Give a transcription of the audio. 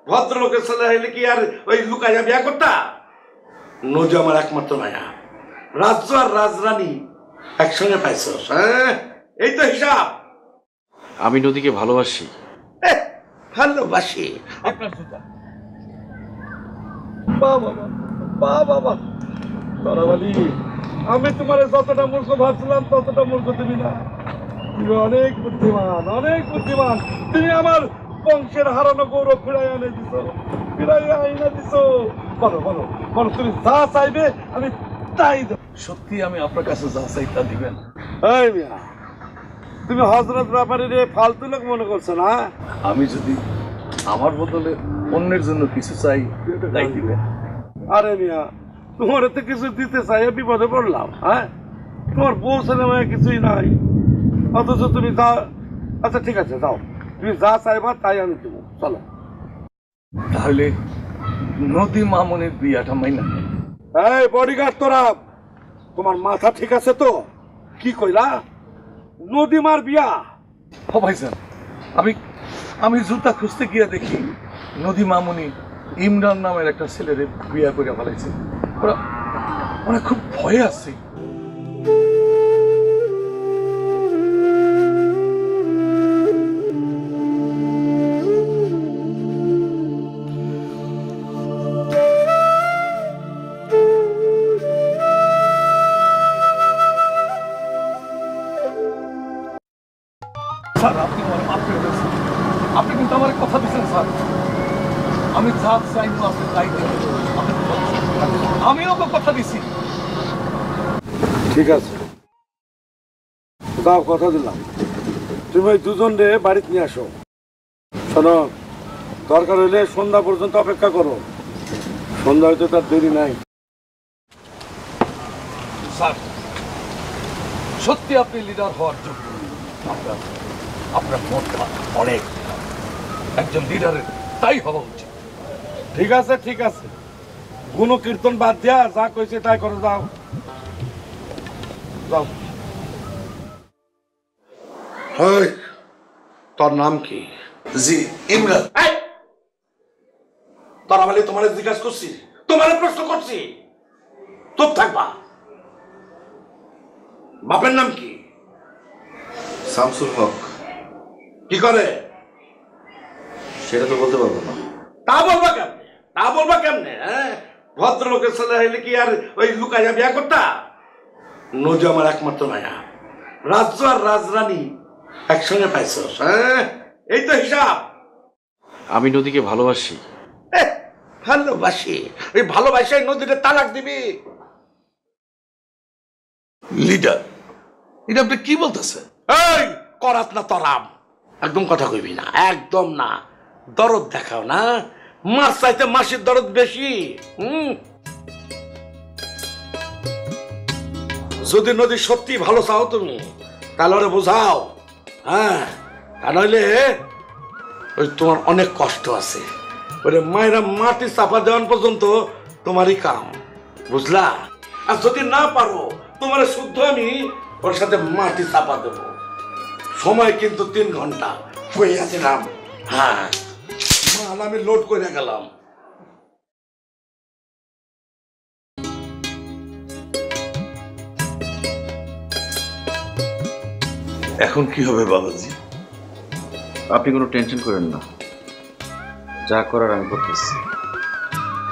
ভদ্রলোকের ছেলে হইলে কি আর ওই লুকাইয়া বিয়া করতা? নদী আমার একমাত্র মায়া, রাজ্য আর রাজরানী একসঙ্গে পাইছ। হ্যাঁ, এই তো হিসাব। আমি নদীকে ভালোবাসি। ভালোবাসি আপনার জুতা। বাবা তরাবালি, আমি তোমার যতটা মূর্খ ভাবছিলাম ততটা মূর্খ তুমি না। তুমি অনেক বুদ্ধিমান, অনেক বুদ্ধিমান। তুমি আমার বংশের হারানো গৌরব ফিরাই এনে দিছ, ফিরাই আইনা দিছ। বলো বলো বলো, তুমি যা চাইবে আমি তাই দেব। সত্যি আমি আপনার কাছে যা চাই তা দিবেন? এই মিয়া, তুমি হযরত ব্যাপারীর ফালতু লোক মনে করছো না? আমি যদি আমার বদলে অন্যের জন্য কিছু চাই তাই দিবেন? আরে মিয়া, তোমার তো কিছু দিতে চাই বিপদে পড়লাম। হ্যাঁ, তোমার বউ ছেলে মেয়ে কিছুই নাই, অথচ তুমি যা। আচ্ছা ঠিক আছে, যাও, তুমি যা চাইবা তাই আমি দেবো। চলো। তাহলে নদী মামুনির বিয়াটা মাইনা। এই বডিগার্ড, তোরা তোমার মাথা ঠিক আছে তো? কি কইলা? নদীমার বিয়া? ও ভাইজান, আমি জুতা খুঁজতে গিয়ে দেখি নদী মামুনি ইমরান নামের একটা ছেলের বিয়া করে ফেলাইছে। ওরা খুব ভয়ে আছে। স্যার, আপনি আমার মাফ করে দিয়েছেন। আপনি কিন্তু আমার কথা দিচ্ছেন স্যার। আমি যা চাইবো আপনি তাই দেবেন। আমিও তো কথা দিছি। ঠিক আছে, যাও, কথা দিলাম। তুমি ওই দুজন রে বাড়িতে নিয়ে আসো। শোনো, দরকার হইলে সন্ধ্যা পর্যন্ত অপেক্ষা করো। সন্ধ্যা হইতে তার দেরি নাই। স্যার, সত্যি আপনি লিডার হওয়ার যোগ্য। আপনার মনটা অনেক, একজন লিডারের তাই হওয়া উচিত। ঠিক আছে ঠিক আছে, গুণ কীর্তন বাদ দিয়া যা কইছে তাই করো। যাও যাও। তোর নাম কি? জি, ইমরান। তোর বলে তোমার জিজ্ঞাসা করছি, তোমার প্রশ্ন করছি, চুপ থাকবা। বাপের নাম কি? শামসুল হক। কি করে? সেটা তো বলতে পারবো না। তা বলবা কেমনে? তা বলবা কেমনে? হ্যাঁ, ভদ্রলোকের ছেলে হইলে কি আর ওই লুকাইয়া বিয়া করতা? নদী আমার একমাত্র মায়া, রাজ্য আর রাজরানী একসঙ্গে পাইছ। হ্যাঁ, এই তো হিসাব। আমি নদীকে ভালোবাসি। ভালোবাসি? এই ভালোবাসায় নদীতে তালাক দিবি? লিডার, এটা আপনি কি বলতেছেন? এই করাত না তরাম, একদম কথা কইবি না, একদম না। দরদ দেখাও না, মার চাইতে মাসির দরদ বেশি। যদি নদী সত্যি ভালো চাও তুমি, তাহলে ওরে বোঝাও। হ্যাঁ, তা নইলে ওই তোমার অনেক কষ্ট আছে। ওরে মায়েরা মাটি চাপা দেওয়ান পর্যন্ত তোমারই কাম, বুঝলা? আর যদি না পারো, তোমার শুদ্ধ আমি ওর সাথে মাটি চাপা দেবো। সময় কিন্তু 3 ঘন্টা। হয়ে আসলাম। হ্যাঁ, মাল আমি লোড করে গেলাম। এখন কি হবে বাবাজি? আপনি কোনো টেনশন করেন না, যা করার আমি করতেছি।